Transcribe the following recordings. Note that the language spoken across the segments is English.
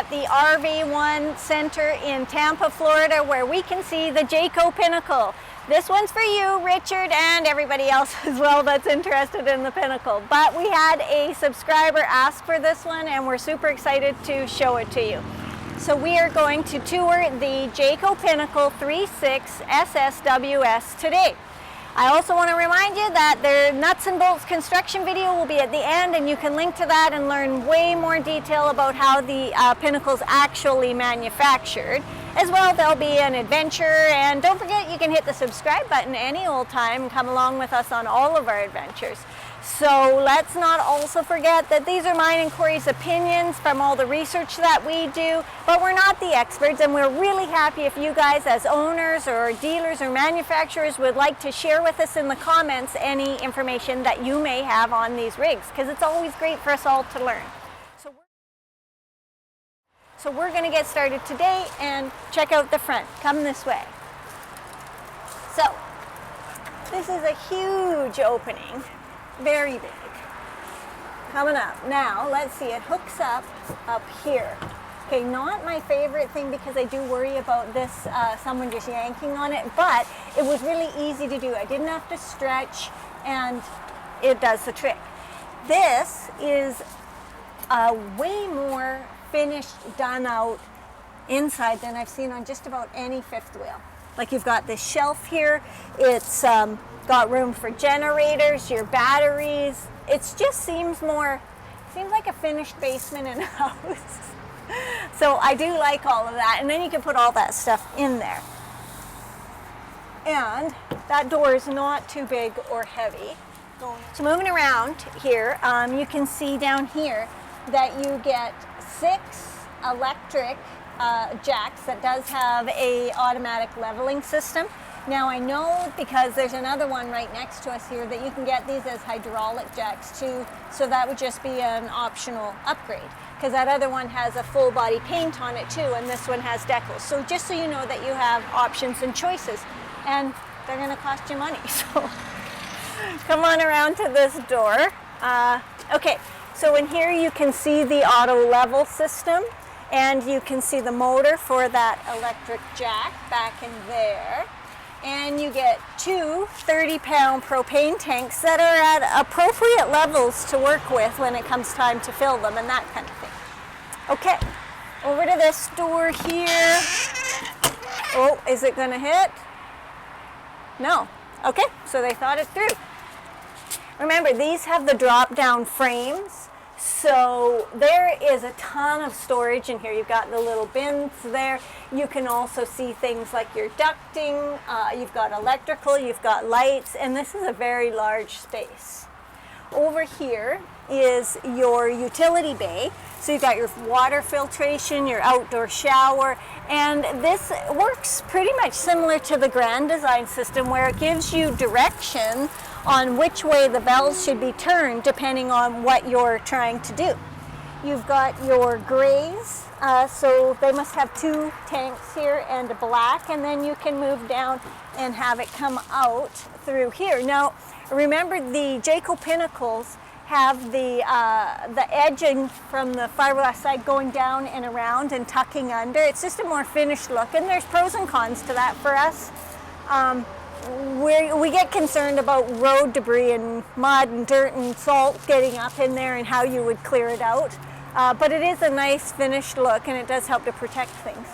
The RV1 Center in Tampa, Florida, where we can see the Jayco Pinnacle. This one's for you, Richard, and everybody else as well that's interested in the Pinnacle. But we had a subscriber ask for this one, and we're super excited to show it to you. So we are going to tour the Jayco Pinnacle 36ssws today. I also want to remind you that their nuts and bolts construction video will be at the end, and you can link to that and learn way more detail about how the Pinnacle's actually manufactured. As well, there'll be an adventure, and don't forget you can hit the subscribe button any old time and come along with us on all of our adventures. So let's not also forget that these are mine and Corey's opinions from all the research that we do, but we're not the experts, and we're really happy if you guys as owners or dealers or manufacturers would like to share with us in the comments any information that you may have on these rigs, because it's always great for us all to learn. So we're going to get started today and check out the front. Come this way. So this is a huge opening. Very big. Coming up. Now, let's see, it hooks up here. Okay, not my favorite thing because I do worry about this, someone just yanking on it, but it was really easy to do. I didn't have to stretch, and it does the trick. This is way more finished, done out inside than I've seen on just about any fifth wheel. Like, you've got this shelf here, it's got room for generators, your batteries. It just seems like a finished basement in a house. So I do like all of that, and then you can put all that stuff in there. And that door is not too big or heavy. So moving around here, you can see down here that you get 6 electric jacks that does have a automatic leveling system. Now I know, because there's another one right next to us here, that you can get these as hydraulic jacks too, so that would just be an optional upgrade, because that other one has a full body paint on it too, and this one has decals. So just so you know that you have options and choices, and they're going to cost you money. So come on around to this door. Okay, so in here you can see the auto level system, and you can see the motor for that electric jack back in there. And you get 2 30-pound propane tanks that are at appropriate levels to work with when it comes time to fill them and that kind of thing. Okay, over to this door here. Oh, is it going to hit? No. Okay, so they thought it through. Remember, these have the drop-down frames, so there is a ton of storage in here. You've got the little bins there. You can also see things like your ducting, you've got electrical, you've got lights, and this is a very large space. Over here is your utility bay. So you've got your water filtration, your outdoor shower, and this works pretty much similar to the Grand Design system, where it gives you direction on which way the valves should be turned depending on what you're trying to do. You've got your grays, so they must have 2 tanks here and a black, and then you can move down and have it come out through here. Now remember, the Jayco Pinnacles have the edging from the fiberglass side going down and around and tucking under. It's just a more finished look, and there's pros and cons to that for us. We get concerned about road debris and mud and dirt and salt getting up in there and how you would clear it out. But it is a nice finished look, and it does help to protect things.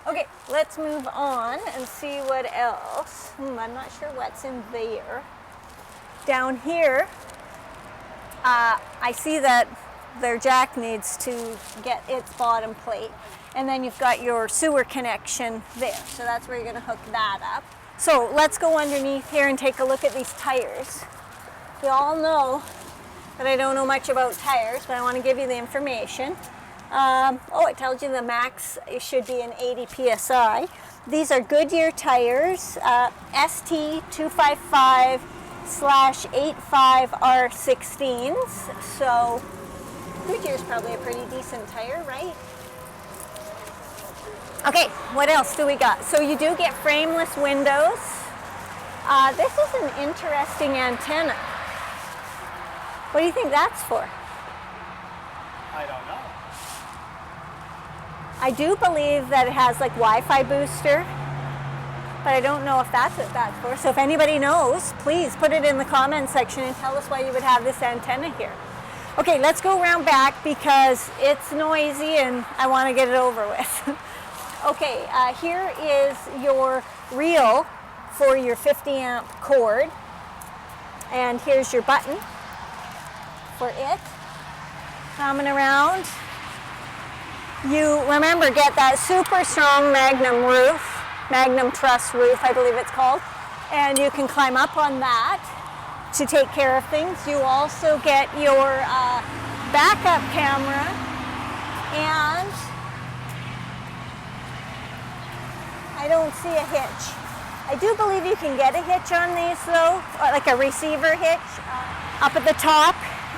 Okay, let's move on and see what else. I'm not sure what's in there. Down here, I see that their jack needs to get its bottom plate, and then you've got your sewer connection there. So that's where you're going to hook that up. So let's go underneath here and take a look at these tires. You all know that I don't know much about tires, but I want to give you the information. It tells you the max it should be an 80 psi. These are Goodyear tires, ST 255 58/85R16s. So Goodyear's probably a pretty decent tire, right? Okay, what else do we got? So you do get frameless windows. This is an interesting antenna. What do you think that's for? I don't know. I do believe that it has like Wi-Fi booster, but I don't know if that's what that's for. So if anybody knows, please put it in the comment section and tell us why you would have this antenna here. Okay, let's go around back because it's noisy and I want to get it over with. Okay, here is your reel for your 50 amp cord, and here's your button for it. Coming around, you remember, get that super strong Magnum roof, Magnum truss roof I believe it's called, and you can climb up on that to take care of things. You also get your backup camera, and I don't see a hitch. I do believe you can get a hitch on these though, or like a receiver hitch. Up at the top,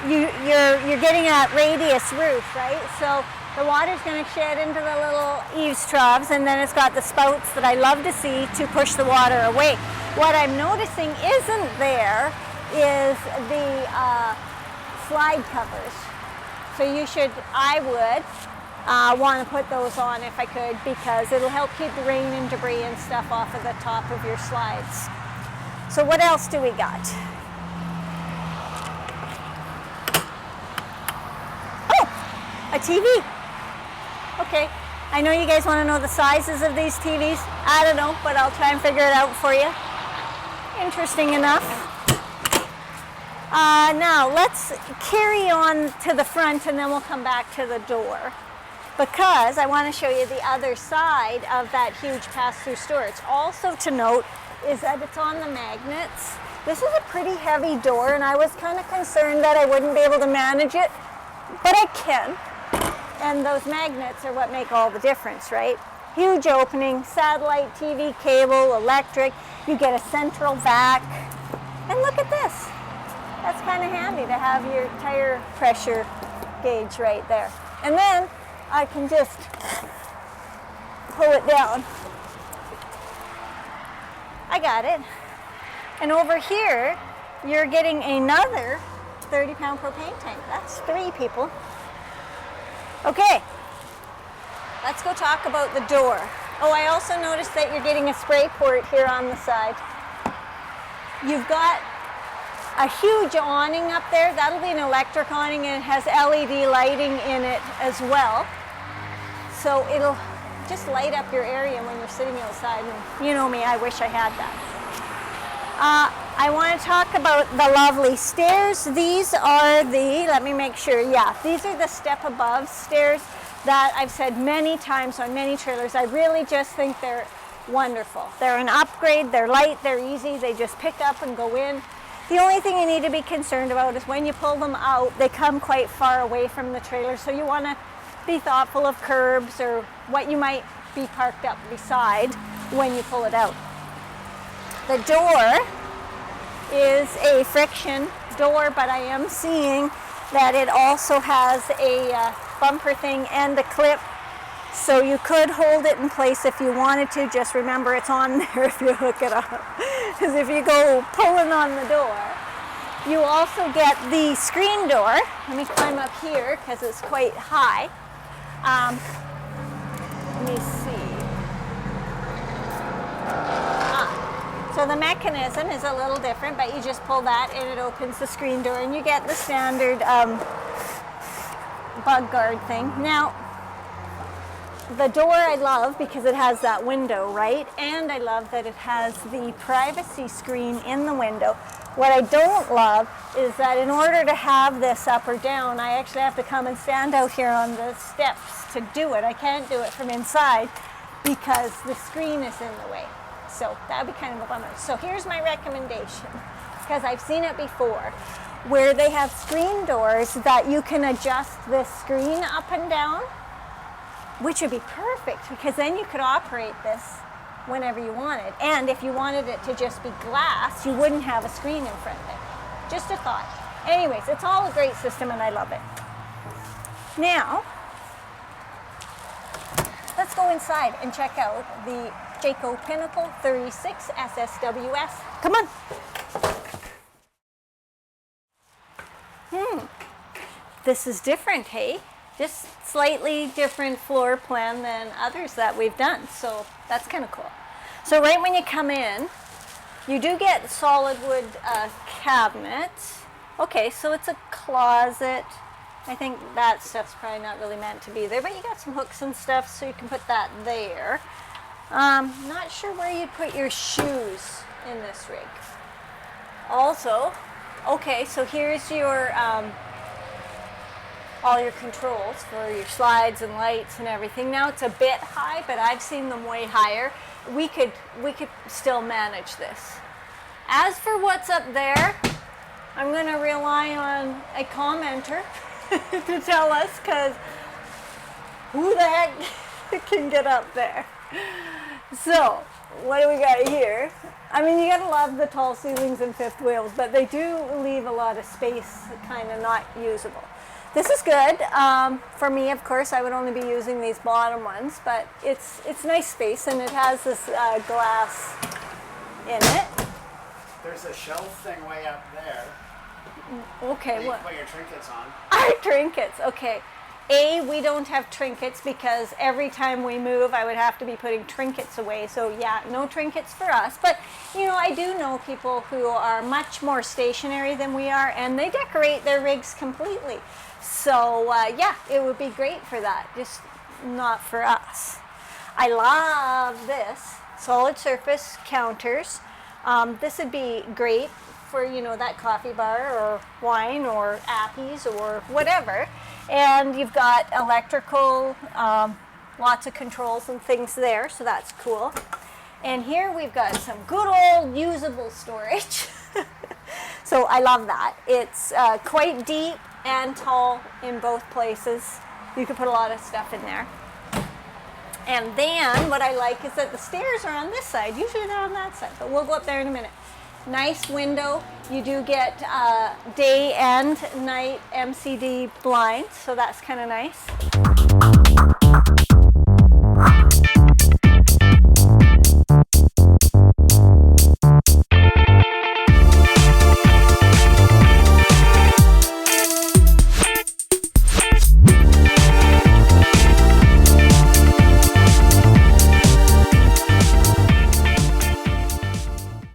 you're getting a radius roof, right? So the water's going to shed into the little eaves troughs, and then it's got the spouts that I love to see to push the water away. What I'm noticing isn't there is the slide covers. So I would want to put those on if I could, because it'll help keep the rain and debris and stuff off of the top of your slides. So what else do we got? Oh, a TV. Okay, I know you guys want to know the sizes of these TVs. I don't know, but I'll try and figure it out for you. Interesting enough. Now let's carry on to the front and then we'll come back to the door, because I want to show you the other side of that huge pass-through storage. Also to note is that it's on the magnets. This is a pretty heavy door, and I was kind of concerned that I wouldn't be able to manage it, but I can. And those magnets are what make all the difference, right? Huge opening, satellite TV cable, electric. You get a central vac. And look at this. That's kind of handy to have your tire pressure gauge right there. And then I can just pull it down. I got it. And over here, you're getting another 30-pound propane tank. That's 3 people. Okay, let's go talk about the door. Oh, I also noticed that you're getting a spray port here on the side. You've got a huge awning up there. That'll be an electric awning, and it has LED lighting in it as well. So it'll just light up your area when you're sitting outside. And you know me, I wish I had that. I want to talk about the lovely stairs. These are let me make sure, yeah, these are the step above stairs that I've said many times on many trailers. I really just think they're wonderful. They're an upgrade, they're light, they're easy, they just pick up and go in. The only thing you need to be concerned about is when you pull them out, they come quite far away from the trailer, so you want to be thoughtful of curbs or what you might be parked up beside when you pull it out. The door is a friction door, but I am seeing that it also has a bumper thing and a clip, so you could hold it in place if you wanted to. Just remember it's on there if you hook it up, because if you go pulling on the door. You also get the screen door. Let me climb up here because it's quite high. Let me see. So the mechanism is a little different, but you just pull that and it opens the screen door, and you get the standard bug guard thing. Now, the door I love because it has that window, right? And I love that it has the privacy screen in the window. What I don't love is that in order to have this up or down, I actually have to come and stand out here on the steps to do it. I can't do it from inside because the screen is in the way. So that would be kind of a bummer. So here's my recommendation, because I've seen it before, where they have screen doors that you can adjust this screen up and down, which would be perfect, because then you could operate this whenever you wanted. And if you wanted it to just be glass, you wouldn't have a screen in front of it. Just a thought. Anyways, it's all a great system and I love it. Now, let's go inside and check out the Jayco Pinnacle 36ssws. Come on. This is different, hey? Just slightly different floor plan than others that we've done, so that's kind of cool. So right when you come in, you do get solid wood cabinets. Okay, so it's a closet. I think that stuff's probably not really meant to be there, but you got some hooks and stuff, so you can put that there. Not sure where you'd put your shoes in this rig. Also, okay, so here's your all your controls for your slides and lights and everything. Now it's a bit high, but I've seen them way higher. We could still manage this. As for what's up there, I'm going to rely on a commenter to tell us, because who the heck can get up there? So, what do we got here? I mean, you gotta love the tall ceilings and fifth wheels, but they do leave a lot of space kind of not usable. This is good. For me, of course, I would only be using these bottom ones, but it's nice space, and it has this glass in it. There's a shelf thing way up there. Okay, You what? can put your trinkets on. Our trinkets, okay. We don't have trinkets because every time we move, I would have to be putting trinkets away. So yeah, no trinkets for us. But you know, I do know people who are much more stationary than we are, and they decorate their rigs completely. So yeah, it would be great for that, just not for us. I love this solid surface counters. This would be great for, you know, that coffee bar or wine or appies or whatever. And you've got electrical, lots of controls and things there, so that's cool. And here we've got some good old usable storage. So I love that. It's quite deep and tall in both places. You can put a lot of stuff in there. And then what I like is that the stairs are on this side. Usually they're on that side, but we'll go up there in a minute. Nice window. You do get day and night MCD blinds, so that's kind of nice.